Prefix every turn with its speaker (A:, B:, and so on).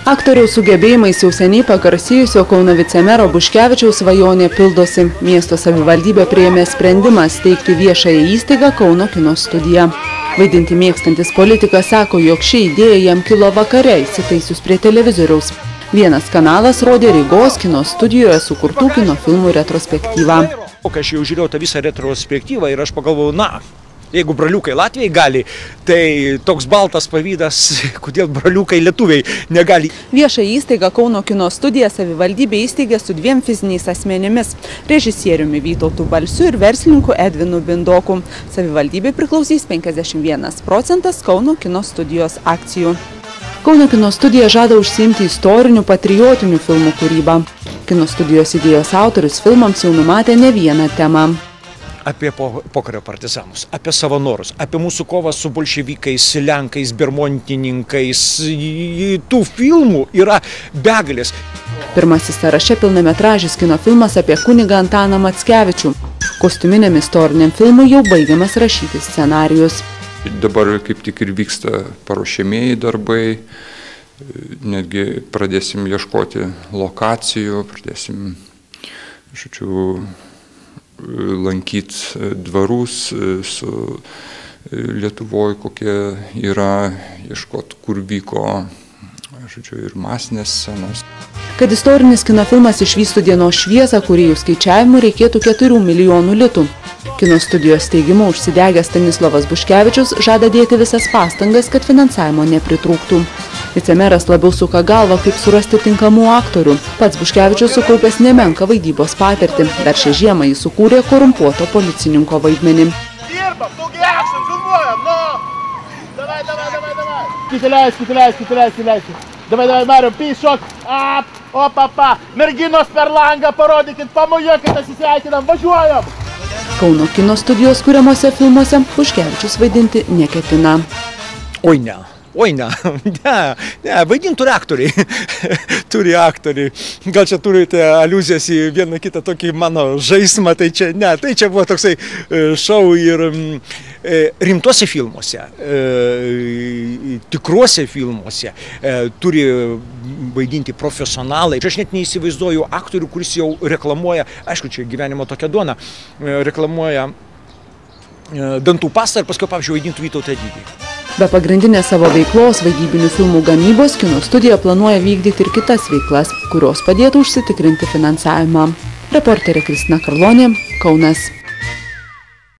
A: Aktoriaus sugebėjimais jau seniai pagarsėjusio Kauno vicemero Buškevičiaus svajonė pildosi. Miesto savivaldybė priėmė sprendimą steigti viešąją įstaigą Kauno kino studiją. Vaidinti mėgstantis politikas sako, jog ši idėja jam kilo vakare įsitaisius prie televizoriaus. Vienas kanalas rodė Rygos kino studijoje sukurtų kino filmų retrospektyvą.
B: Aš jau žiūrėjau tą visą retrospektyvą ir aš pagalvojau, jeigu braliukai Latvijai gali, tai toks baltas pavydas, kodėl braliukai lietuviai negali.
A: Viešą įstaigą Kauno kino studija savivaldybė įsteigė su 2 fiziniais asmenimis – režisieriumi Vytautu Balsiu ir verslininku Edvinu Bindoku. Savivaldybė priklausys 51% Kauno kino studijos akcijų. Kauno kino studija žada užsiimti istorinių patriotinių filmų kūrybą. Kino studijos idėjos autorius filmams jau numatė ne vieną temą.
B: Apie pokario partizanus, apie savanorus, apie mūsų kovą su bolševikais, lenkais, bermontininkais. Tų filmų yra begalės.
A: Pirmasis sąraše pilnametražis kino filmas apie kunigą Antaną Mackevičių. Kostiuminiam istoriniam filmui jau baigiamas rašyti scenarijus.
C: Dabar kaip tik ir vyksta paruošiamieji darbai, netgi pradėsim ieškoti lokacijų, pradėsim, lankyti dvarus su Lietuvoje, kokie yra, ieškoti, kur vyko ir masinės scenos.
A: Kad istorinis kino filmas išvystų dienos šviesą, kūrėjų skaičiavimų reikėtų 4 milijonų litų. Kino studijos teigimu užsidegęs Stanislovas Buškevičius žada dėti visas pastangas, kad finansavimo nepritrūktų. Vicemeras labiau suka galvą, kaip surasti tinkamų aktorių. Pats Buškevičius sukaupęs nemenką vaidybos patirtį. Dar šią žiemą jis sukūrė korumpuoto policininko vaidmenį.
D: Dirbam, daugiai akcijų, filmuojam, Kitileisk. Davai, Mariau, pysok, opa, merginos per langą parodykit, pamojokit, atsisveikinam, važiuojam!
A: Kauno kino studijos kuriamuose filmuose Buškevičius vaidinti neketina.
B: Oi ne, vaidinti turi aktoriai. Gal čia turite aliuzijas į vieną kitą tokį mano žaismą, tai čia buvo toksai šou ir rimtuose filmuose, tikruose filmuose turi vaidinti profesionalai. Aš net neįsivaizduoju aktorių, kuris jau reklamuoja, aišku, čia gyvenimo tokia duona, reklamuoja dantų pastą ir paskui, pavyzdžiui, vaidintų Vytautą Didįjį.
A: Be pagrindinės savo veiklos vaidybinių filmų gamybos, kino studija planuoja vykdyti ir kitas veiklas, kurios padėtų užsitikrinti finansavimą. Reporterė Kristina Karlonė, Kaunas.